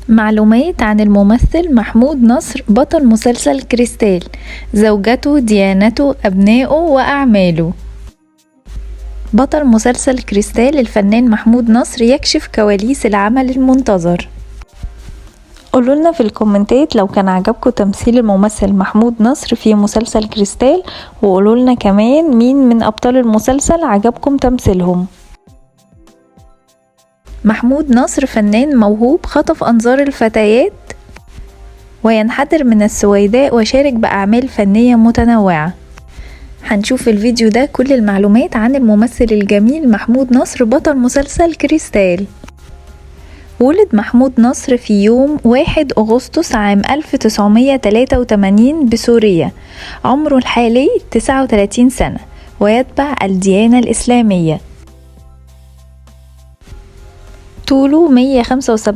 معلومات عن الممثل محمود نصر بطل مسلسل كريستال، زوجته، ديانته، أبنائه وأعماله. بطل مسلسل كريستال الفنان محمود نصر يكشف كواليس العمل المنتظر. قولولنا في الكومنتات لو كان عجبكم تمثيل الممثل محمود نصر في مسلسل كريستال، وقولولنا كمان مين من أبطال المسلسل عجبكم تمثيلهم. محمود نصر فنان موهوب خطف أنظار الفتيات وينحدر من السويداء وشارك بأعمال فنية متنوعة. هنشوف في الفيديو ده كل المعلومات عن الممثل الجميل محمود نصر بطل مسلسل كريستال. ولد محمود نصر في يوم 1 أغسطس عام 1983 بسوريا. عمره الحالي 39 سنة ويتبع الديانة الإسلامية. طوله 175